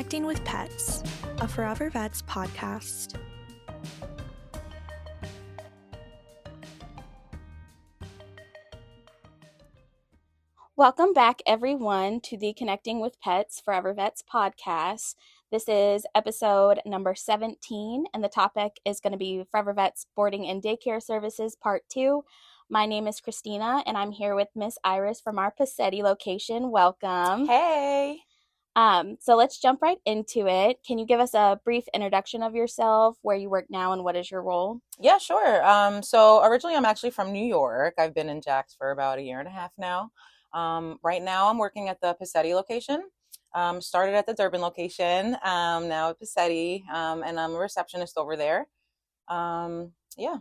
Connecting with Pets, a Forever Vets podcast. Welcome back, everyone, to the Connecting with Pets Forever Vets podcast. This is episode number 17, and the topic is going to be Forever Vets Boarding and Daycare Services Part 2. My name is Christina, and I'm here with Miss Iris from our Pacetti location. Welcome. Hey. So let's jump right into it. Can you give us a brief introduction of yourself, where you work now, and what is your role? Yeah, sure. So originally I'm actually from New York. I've been in Jax for about a year and a half now. Right now I'm working at the Pacetti location. Started at the Durban location, now at Pacetti, and I'm a receptionist over there. Yeah.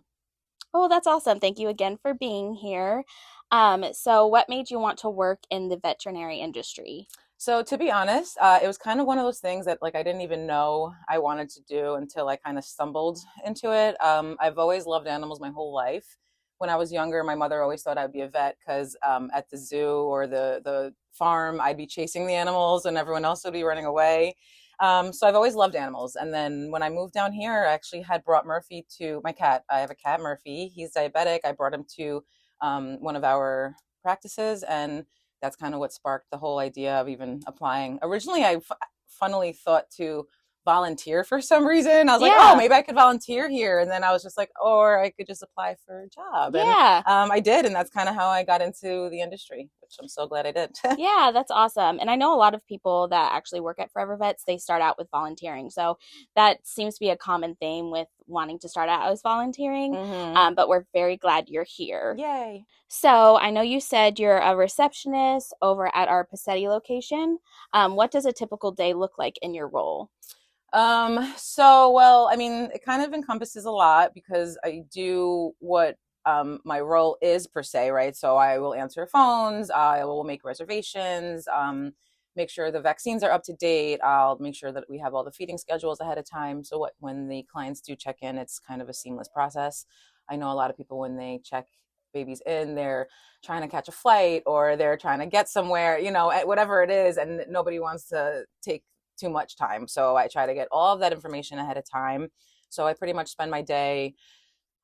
Oh, that's awesome. Thank you again for being here. So what made you want to work in the veterinary industry? So to be honest, it was kind of one of those things that I didn't even know I wanted to do until I kind of stumbled into it. I've always loved animals my whole life. When I was younger, my mother always thought I'd be a vet because at the zoo or the farm, I'd be chasing the animals and everyone else would be running away. So I've always loved animals. And then when I moved down here, I actually had brought Murphy to my cat. I have a cat, Murphy. He's diabetic. I brought him to one of our practices, and that's kind of what sparked the whole idea of even applying. Originally, funnily thought to volunteer for some reason. I was like, oh, maybe I could volunteer here. And then I was just like, or I could just apply for a job. Yeah. And I did. And that's kind of how I got into the industry, which I'm so glad I did. Yeah, that's awesome. And I know a lot of people that actually work at Forever Vets, they start out with volunteering. So that seems to be a common theme with wanting to start out as volunteering. Mm-hmm. But we're very glad you're here. Yay. So I know you said you're a receptionist over at our Pacetti location. What does a typical day look like in your role? Well, I mean, it kind of encompasses a lot because I do what my role is per se, right? So I will answer phones, I will make reservations, make sure the vaccines are up to date. I'll make sure that we have all the feeding schedules ahead of time. So when the clients do check in, it's kind of a seamless process. I know a lot of people, when they check babies in, they're trying to catch a flight or they're trying to get somewhere, whatever it is, and nobody wants to take too much time. So I try to get all of that information ahead of time. So I pretty much spend my day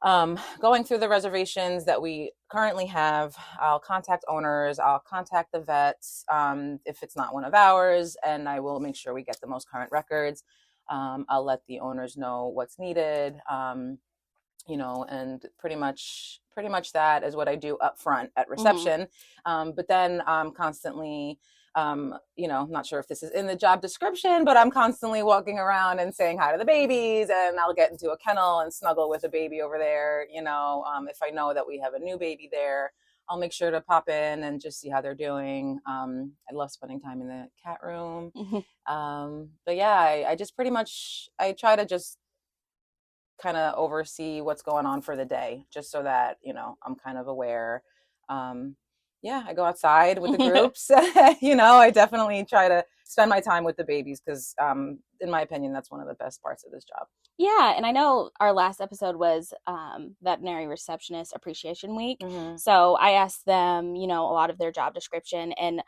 going through the reservations that we currently have. I'll contact owners, I'll contact the vets if it's not one of ours, and I will make sure we get the most current records. I'll let the owners know what's needed, and pretty much that is what I do up front at reception. Mm-hmm. But then I'm constantly not sure if this is in the job description, but I'm constantly walking around and saying hi to the babies, and I'll get into a kennel and snuggle with a baby over there. If I know that we have a new baby there, I'll make sure to pop in and just see how they're doing. I love spending time in the cat room. Mm-hmm. But yeah, I just pretty much, I try to just kind of oversee what's going on for the day, just so that, I'm kind of aware. I go outside with the groups. I definitely try to spend my time with the babies because, in my opinion, that's one of the best parts of this job. Yeah, and I know our last episode was Veterinary Receptionist Appreciation Week. Mm-hmm. So I asked them, a lot of their job description, and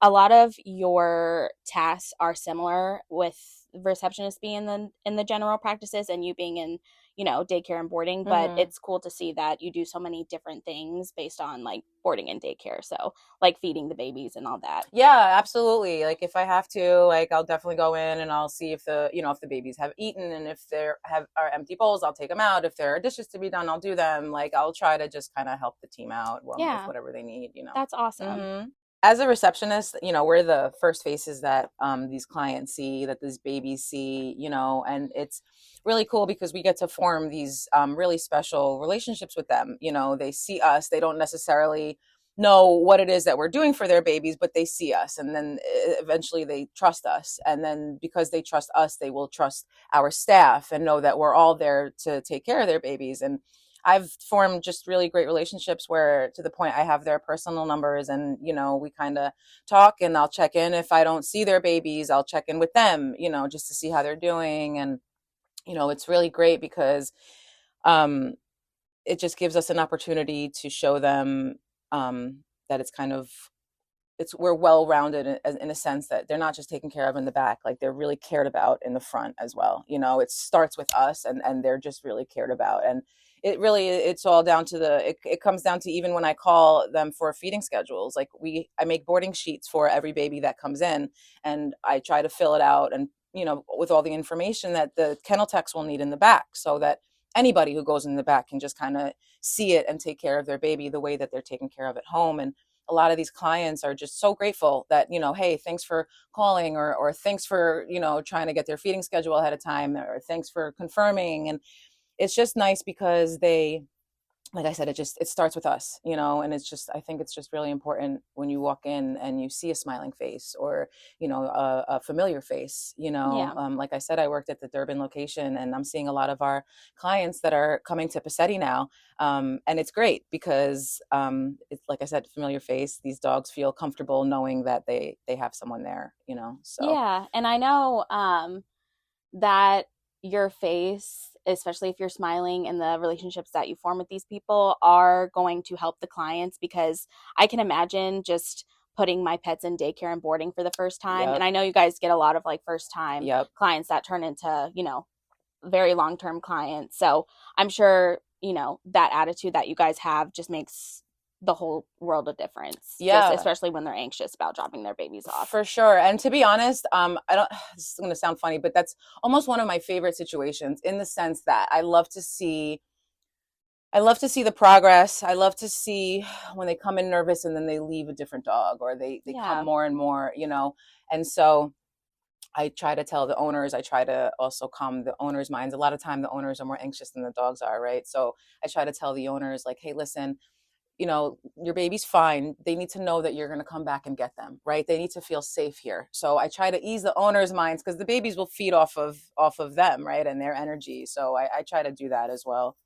a lot of your tasks are similar, with receptionist being in the general practices and you being in daycare and boarding, but mm-hmm. It's cool to see that you do so many different things based on boarding and daycare, so feeding the babies and all that. Yeah, absolutely. If I have to, I'll definitely go in and I'll see if if the babies have eaten, and if there are empty bowls, I'll take them out. If there are dishes to be done, I'll do them. I'll try to just kind of help the team out with whatever they need. That's awesome. Mm-hmm. As a receptionist, we're the first faces that these clients see, that these babies see, and it's really cool because we get to form these really special relationships with them. They see us, they don't necessarily know what it is that we're doing for their babies, but they see us, and then eventually they trust us. And then because they trust us, they will trust our staff and know that we're all there to take care of their babies. And I've formed just really great relationships where, to the point, I have their personal numbers, and, we kind of talk, and I'll check in. If I don't see their babies, I'll check in with them, just to see how they're doing. And, it's really great because it just gives us an opportunity to show them that it's kind of we're well-rounded in a sense that they're not just taken care of in the back, like they're really cared about in the front as well. It starts with us, and they're just really cared about. And it's all down to it comes down to, even when I call them for feeding schedules, like I make boarding sheets for every baby that comes in, and I try to fill it out, and with all the information that the kennel techs will need in the back, so that anybody who goes in the back can just kind of see it and take care of their baby the way that they're taken care of at home. And a lot of these clients are just so grateful that, hey, thanks for calling, or thanks for, trying to get their feeding schedule ahead of time, or thanks for confirming. And it's just nice because like I said, it starts with us, and I think it's just really important when you walk in and you see a smiling face, or, a familiar face, Yeah. Like I said, I worked at the Durban location, and I'm seeing a lot of our clients that are coming to Pacetti now. And it's great because, it's, like I said, familiar face. These dogs feel comfortable knowing that they have someone there, so. Yeah. And I know, that your face, especially if you're smiling, and the relationships that you form with these people are going to help the clients, because I can imagine just putting my pets in daycare and boarding for the first time. Yep. And I know you guys get a lot of like first time Yep. clients that turn into, very long-term clients. So I'm sure, that attitude that you guys have just makes the whole world of difference. Yeah. Just especially when they're anxious about dropping their babies off. For sure. And to be honest, this is going to sound funny, but that's almost one of my favorite situations, in the sense that I love to see the progress. I love to see when they come in nervous and then they leave a different dog, or they come more and more, and so I try to tell the owners, I try to also calm the owners' minds. A lot of time the owners are more anxious than the dogs are, right? So I try to tell the owners, like, hey, listen, your baby's fine. They need to know that you're going to come back and get them, right? They need to feel safe here. So I try to ease the owners' minds, because the babies will feed off of them, right? And their energy. So I try to do that as well.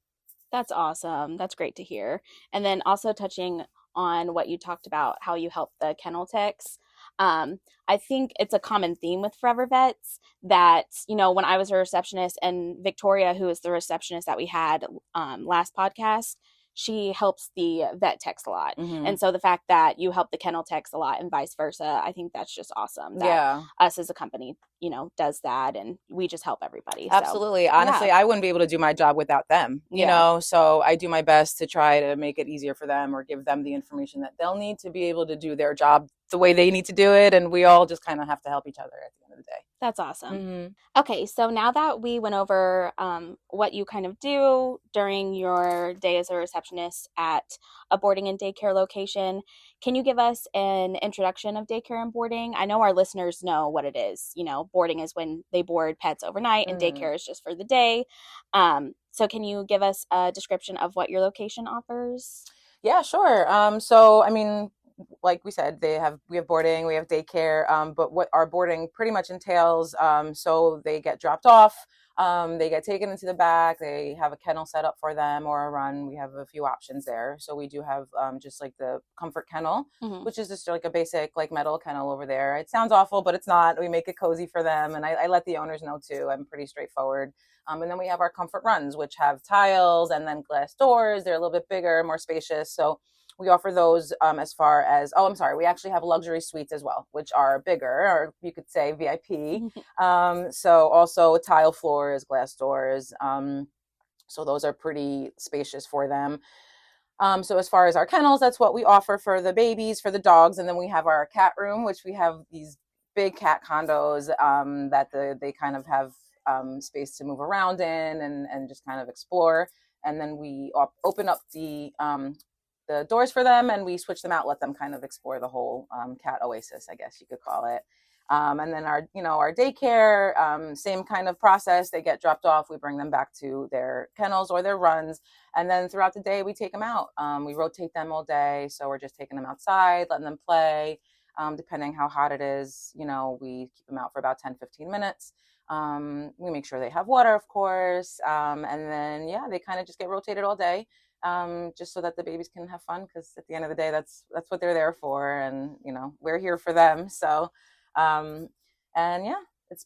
That's awesome. That's great to hear. And then also touching on what you talked about, how you help the kennel techs. I think it's a common theme with Forever Vets that, when I was a receptionist, and Victoria, who is the receptionist that we had last podcast, she helps the vet techs a lot. Mm-hmm. And so the fact that you help the kennel techs a lot and vice versa, I think that's just awesome that us as a company, does that, and we just help everybody. Absolutely. So, honestly, I wouldn't be able to do my job without them, so I do my best to try to make it easier for them, or give them the information that they'll need to be able to do their job the way they need to do it. And we all just kind of have to help each other at the end of the day. That's awesome. Mm-hmm. Okay, so now that we went over what you kind of do during your day as a receptionist at a boarding and daycare location, can you give us an introduction of daycare and boarding? I know our listeners know what it is. Boarding is when they board pets overnight, and daycare is just for the day. So can you give us a description of what your location offers? Yeah, sure. So, I mean, like we said, we have boarding, we have daycare, but what our boarding pretty much entails, so they get dropped off, they get taken into the back, they have a kennel set up for them, or a run. We have a few options there. So we do have just like the comfort kennel, which is just like a basic like metal kennel over there. It sounds awful, but it's not. We make it cozy for them, and I let the owners know too. I'm pretty straightforward. And then we have our comfort runs, which have tiles and then glass doors. They're a little bit bigger, more spacious. So we offer those as far as, we actually have luxury suites as well, which are bigger, or you could say VIP. So also tile floors, glass doors. So those are pretty spacious for them. So as far as our kennels, that's what we offer for the babies, for the dogs. And then we have our cat room, which we have these big cat condos that they kind of have space to move around in, and just kind of explore. And then we open up the doors for them, and we switch them out, let them kind of explore the whole cat oasis, I guess you could call it. And then our daycare, same kind of process. They get dropped off. We bring them back to their kennels or their runs. And then throughout the day, we take them out. We rotate them all day. So we're just taking them outside, letting them play. Depending how hot it is, we keep them out for about 10-15 minutes. We make sure they have water, of course. And then, they kind of just get rotated all day. Just so that the babies can have fun, because at the end of the day, that's what they're there for, and we're here for them. So, and it's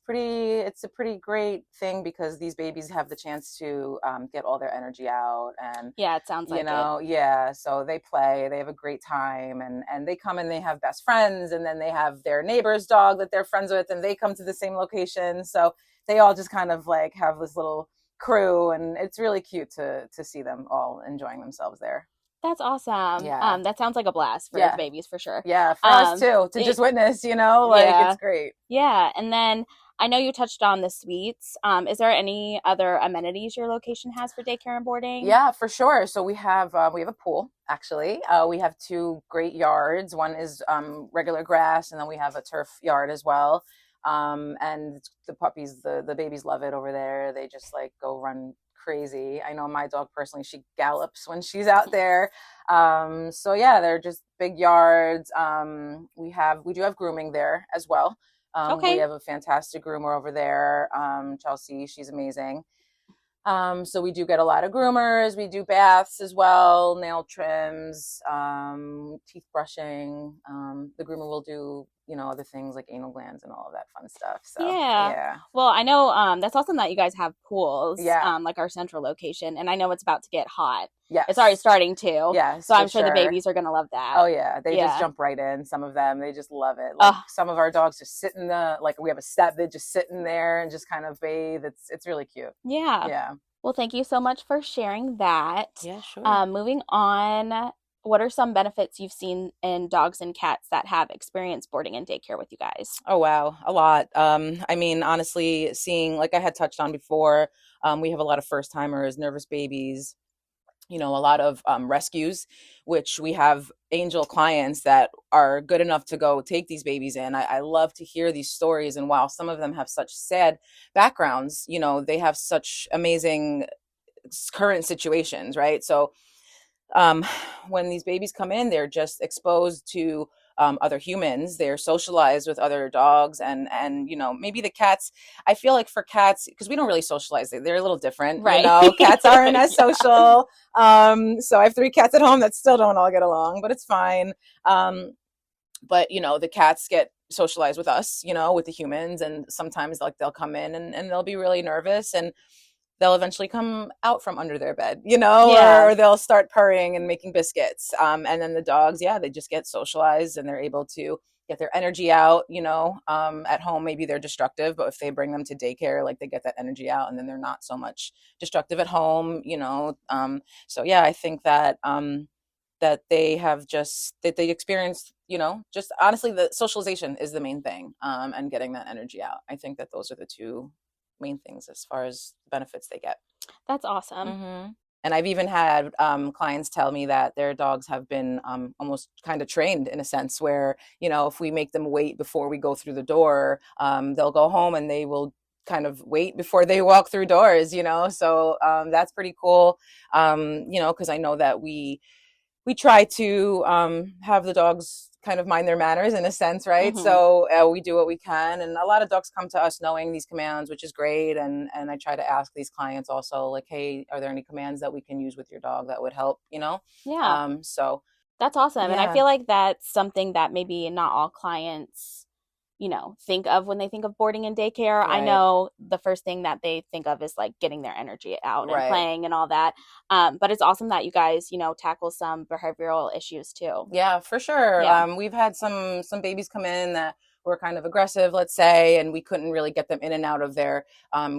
a pretty great thing because these babies have the chance to get all their energy out. And Yeah, it sounds like it. yeah, so they play, they have a great time, and they come and they have best friends, and then they have their neighbor's dog that they're friends with, and they come to the same location, so they all just kind of like have this little crew, and it's really cute to see them all enjoying themselves there. That's awesome. Yeah. That sounds like a blast for Yeah. the babies for sure. Yeah, for us too, to just witness, like Yeah. it's great. Yeah, and then I know you touched on the suites. Is there any other amenities your location has for daycare and boarding? Yeah, for sure. So we have a pool actually. We have 2 great yards. One is regular grass, and then we have a turf yard as well. And the puppies, the babies love it over there. They just like go run crazy. I know my dog personally, she gallops when she's out there. So yeah, they're just big yards. We do have grooming there as well. Okay. We have a fantastic groomer over there. Chelsea, she's amazing. So we do get a lot of groomers. We do baths as well, nail trims, teeth brushing. The groomer will do, other things like anal glands and all of that fun stuff. So yeah. Well, I know that's awesome that you guys have pools, Yeah. Like our central location, and I know it's about to get hot. Yes. It's already starting to. Yes, so I'm sure the babies are gonna love that. Oh yeah, they just jump right in. Some of them, they just love it. Like some of our dogs just sit in we have a step, they just sit in there and just kind of bathe. It's really cute. Yeah. Yeah. Well, thank you so much for sharing that. Yeah, sure. Moving on, what are some benefits you've seen in dogs and cats that have experienced boarding and daycare with you guys? Oh, wow. A lot. I mean, honestly, seeing, like I had touched on before, we have a lot of first timers, nervous babies, a lot of rescues, which we have angel clients that are good enough to go take these babies in. I love to hear these stories. And while some of them have such sad backgrounds, they have such amazing current situations, right? So when these babies come in, they're just exposed to other humans. They're socialized with other dogs, and maybe the cats. I feel like for cats, because we don't really socialize, they're a little different, right? Cats aren't as social. So I have 3 cats at home that still don't all get along, but it's fine. But the cats get socialized with us, with the humans, and sometimes like they'll come in and they'll be really nervous, and they'll eventually come out from under their bed, or they'll start purring and making biscuits. And then the dogs, they just get socialized and they're able to get their energy out, at home, maybe they're destructive, but if they bring them to daycare, like they get that energy out and then they're not so much destructive at home, So yeah, I think that, that they have that they experience, just honestly, the socialization is the main thing, and getting that energy out. I think that those are the 2 main things as far as benefits they get. That's awesome. Mm-hmm. And I've even had clients tell me that their dogs have been almost kind of trained in a sense where, if we make them wait before we go through the door, they'll go home and they will kind of wait before they walk through doors, so that's pretty cool, because I know that we try to have the dogs kind of mind their manners in a sense, right? Mm-hmm. So we do what we can, and a lot of dogs come to us knowing these commands, which is great. And I try to ask these clients also, like, hey, are there any commands that we can use with your dog that would help? Yeah. So that's awesome, and I feel like that's something that maybe not all clients think of when they think of boarding and daycare. Right. I know the first thing that they think of is like getting their energy out and playing and all that. But it's awesome that you guys, tackle some behavioral issues too. Yeah, for sure. Yeah. We've had some babies come in that were kind of aggressive, let's say, and we couldn't really get them in and out of their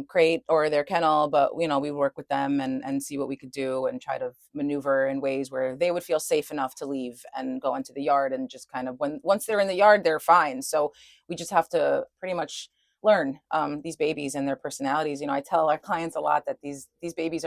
crate or their kennel, but we work with them and see what we could do and try to maneuver in ways where they would feel safe enough to leave and go into the yard, and just kind of once they're in the yard, they're fine. So we just have to pretty much learn these babies and their personalities. I tell our clients a lot that these babies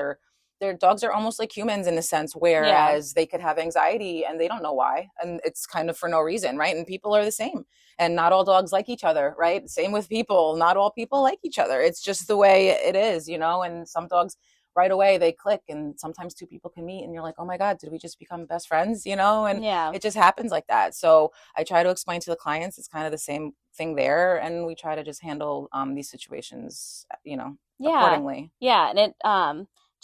their dogs are almost like humans in a sense, whereas they could have anxiety and they don't know why. And it's kind of for no reason, right? And people are the same. And not all dogs like each other, right? Same with people. Not all people like each other. It's just the way it is, and some dogs right away, they click, and sometimes 2 people can meet and you're like, oh my God, did we just become best friends? And it just happens like that. So I try to explain to the clients, it's kind of the same thing there. And we try to just handle these situations, accordingly. Yeah. And it,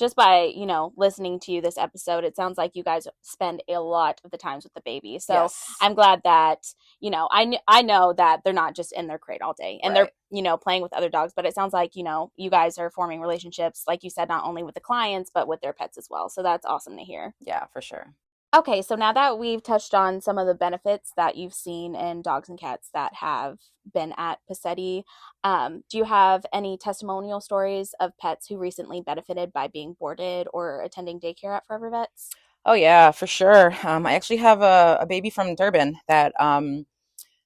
just by, listening to you this episode, it sounds like you guys spend a lot of the times with the baby. So Yes. I'm glad that, I know that they're not just in their crate all day and Right. they're, playing with other dogs, but it sounds like, you guys are forming relationships, like you said, not only with the clients, but with their pets as well. So that's awesome to hear. Yeah, for sure. Okay, so now that we've touched on some of the benefits that you've seen in dogs and cats that have been at Pacetti, do you have any testimonial stories of pets who recently benefited by being boarded or attending daycare at Forever Vets? Oh yeah, for sure. I actually have a baby from Durban that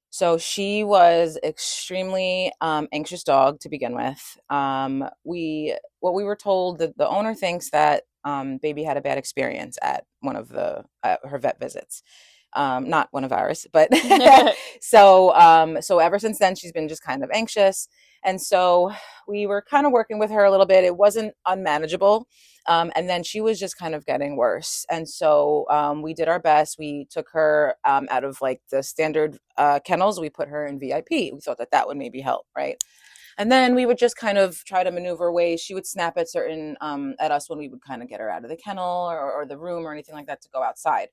so she was extremely anxious dog to begin with. What we were told that the owner thinks that baby had a bad experience at one of the her vet visits. Not one of ours, but so ever since then she's been just kind of anxious, and so we were kind of working with her a little bit. It wasn't unmanageable. And then she was just kind of getting worse. And so we did our best. We took her out of like the standard kennels. We put her in VIP. We thought that that would maybe help, right? And then we would just kind of try to maneuver ways. She would snap at at us when we would kind of get her out of the kennel or the room or anything like that to go outside.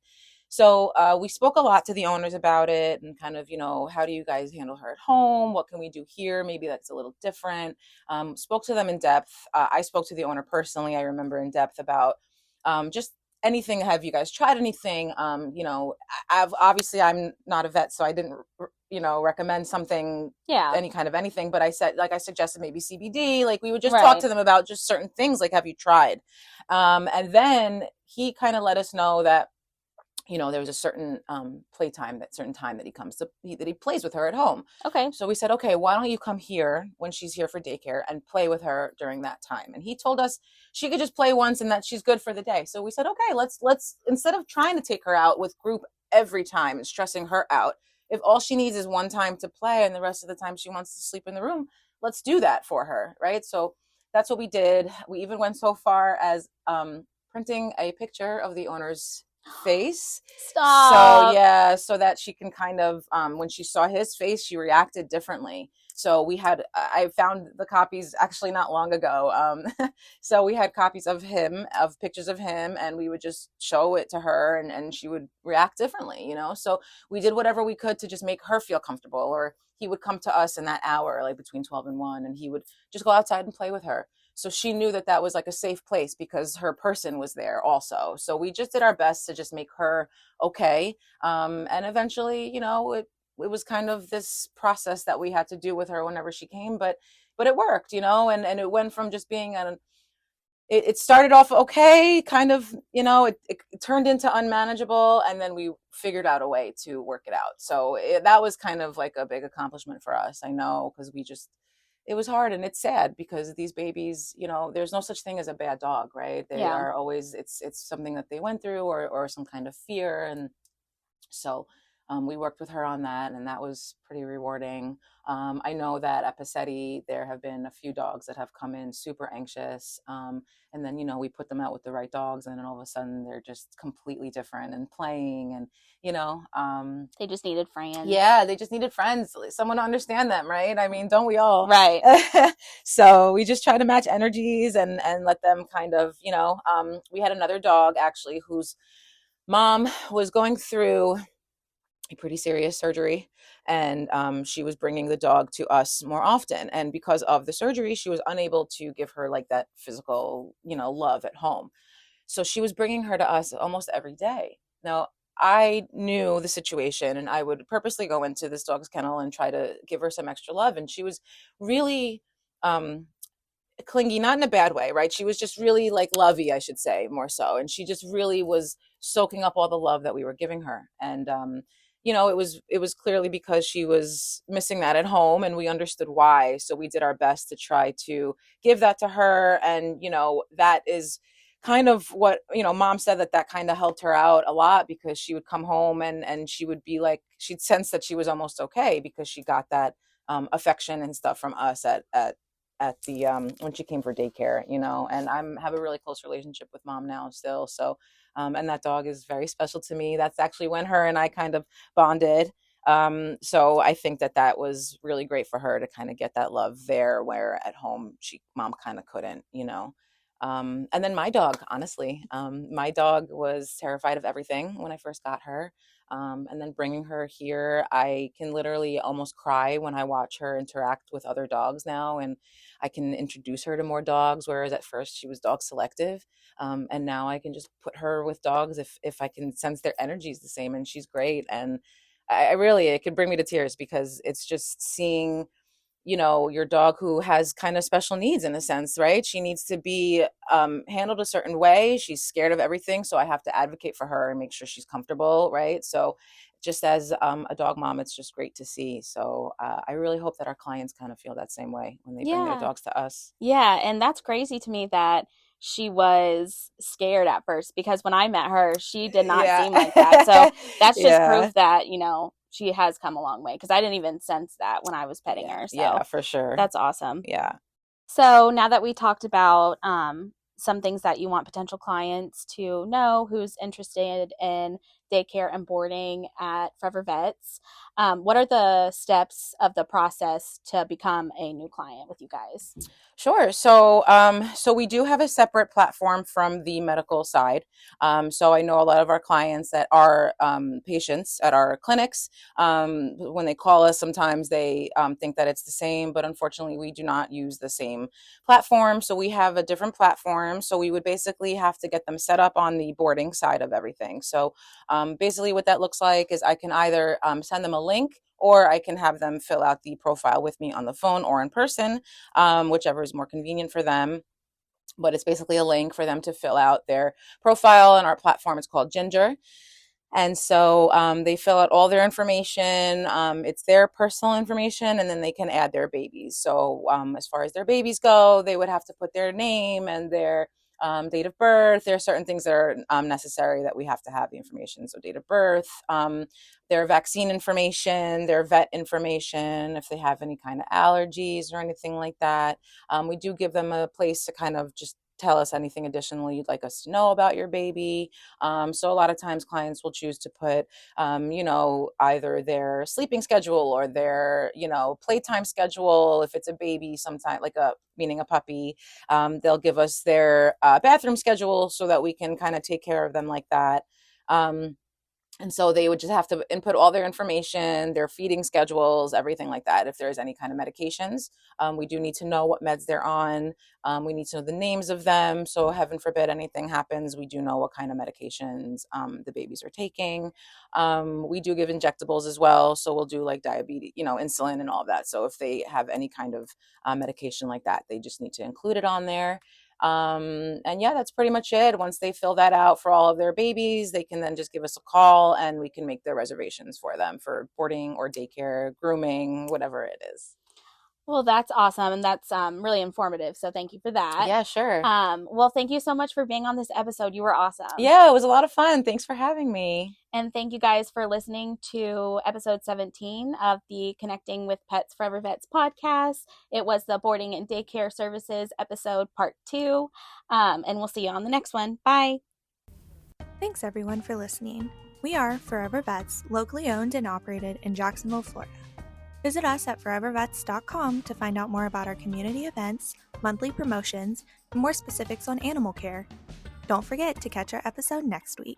So we spoke a lot to the owners about it and kind of, how do you guys handle her at home? What can we do here? Maybe that's a little different. Spoke to them in depth. I spoke to the owner personally. I remember in depth about just anything. Have you guys tried anything? Obviously I'm not a vet, so I didn't, recommend something, any kind of anything. But I said, like I suggested maybe CBD. Like we would just talk to them about just certain things. Like, have you tried? And then he kind of let us know that there was a certain playtime, that certain time that he plays with her at home. Okay. So we said, okay, why don't you come here when she's here for daycare and play with her during that time? And he told us she could just play once and that she's good for the day. So we said, okay, let's instead of trying to take her out with group every time and stressing her out, if all she needs is one time to play and the rest of the time she wants to sleep in the room, let's do that for her, right? So that's what we did. We even went so far as printing a picture of the owner's face. Stop. So yeah, so that she can kind of when she saw his face, she reacted differently. So I found the copies actually not long ago. So we had copies of pictures of him, and we would just show it to her, and she would react differently, So we did whatever we could to just make her feel comfortable. Or he would come to us in that hour, like between 12 and 1, and he would just go outside and play with her. So she knew that that was like a safe place because her person was there also. So we just did our best to just make her okay. And eventually, it was kind of this process that we had to do with her whenever she came, but it worked, and it went from just being it started off okay, kind of, it turned into unmanageable, and then we figured out a way to work it out. So that was kind of like a big accomplishment for us. I know, because it was hard, and it's sad because these babies, there's no such thing as a bad dog, right? They are always, it's something that they went through or some kind of fear. And so we worked with her on that, and that was pretty rewarding. I know that at Pacetti, there have been a few dogs that have come in super anxious. And then, we put them out with the right dogs, and then all of a sudden they're just completely different and playing, and, they just needed friends. Yeah, they just needed friends, someone to understand them, right? I mean, don't we all? Right. So we just try to match energies and let them kind of, we had another dog actually whose mom was going through a pretty serious surgery, and she was bringing the dog to us more often. And because of the surgery, she was unable to give her like that physical, love at home. So she was bringing her to us almost every day. Now, I knew the situation, and I would purposely go into this dog's kennel and try to give her some extra love. And she was really clingy, not in a bad way, right? She was just really like lovey, I should say, more so. And she just really was soaking up all the love that we were giving her. And it was clearly because she was missing that at home, and we understood why. So we did our best to try to give that to her. And that is kind of what, mom said that kind of helped her out a lot, because she would come home and she would be like, she'd sense that she was almost okay because she got that affection and stuff from us at the when she came for daycare, and have a really close relationship with mom now still. So and that dog is very special to me. That's actually when her and I kind of bonded. So I think that was really great for her to kind of get that love there, where at home mom kind of couldn't. And then my dog, honestly, my dog was terrified of everything when I first got her. And then bringing her here, I can literally almost cry when I watch her interact with other dogs now. And I can introduce her to more dogs, whereas at first she was dog selective. And now I can just put her with dogs if I can sense their energy is the same, and she's great. And I really, it could bring me to tears because it's just seeing, your dog who has kind of special needs in a sense, right? She needs to be handled a certain way. She's scared of everything. So I have to advocate for her and make sure she's comfortable, right? So just as a dog mom, it's just great to see. So I really hope that our clients kind of feel that same way when they bring their Yeah. dogs to us. Yeah, and that's crazy to me that she was scared at first, because when I met her, she did not seem like that. So that's just proof that, she has come a long way, because I didn't even sense that when I was petting her. So yeah, for sure. that's awesome. Yeah. So now that we talked about some things that you want potential clients to know who's interested in daycare and boarding at Forever Vets, what are the steps of the process to become a new client with you guys? Sure. So we do have a separate platform from the medical side. So I know a lot of our clients that are patients at our clinics. When they call us, sometimes they think that it's the same, but unfortunately, we do not use the same platform. So we have a different platform. So we would basically have to get them set up on the boarding side of everything. So basically, what that looks like is I can either send them a link, or I can have them fill out the profile with me on the phone or in person, whichever is more convenient for them. But it's basically a link for them to fill out their profile. And our platform is called Ginger. And so they fill out all their information. It's their personal information, and then they can add their babies. So as far as their babies go, they would have to put their name and their date of birth. There are certain things that are necessary that we have to have the information. So date of birth, their vaccine information, their vet information, if they have any kind of allergies or anything like that. We do give them a place to kind of just tell us anything additional you'd like us to know about your baby. So a lot of times clients will choose to put, either their sleeping schedule or their, playtime schedule. If it's a baby, sometime meaning a puppy, they'll give us their bathroom schedule so that we can kind of take care of them like that. And so they would just have to input all their information, their feeding schedules, everything like that. If there's any kind of medications, we do need to know what meds they're on. We need to know the names of them. So heaven forbid anything happens, we do know what kind of medications the babies are taking. We do give injectables as well. So we'll do like diabetes, insulin and all of that. So if they have any kind of medication like that, they just need to include it on there. And yeah, that's pretty much it. Once they fill that out for all of their babies, they can then just give us a call and we can make their reservations for them for boarding or daycare, grooming, whatever it is. Well, that's awesome. And that's really informative. So thank you for that. Yeah, sure. Well, thank you so much for being on this episode. You were awesome. Yeah, it was a lot of fun. Thanks for having me. And thank you guys for listening to episode 17 of the Connecting with Pets Forever Vets podcast. It was the boarding and daycare services episode part 2. And we'll see you on the next one. Bye. Thanks everyone for listening. We are Forever Vets, locally owned and operated in Jacksonville, Florida. Visit us at forevervets.com to find out more about our community events, monthly promotions, and more specifics on animal care. Don't forget to catch our episode next week.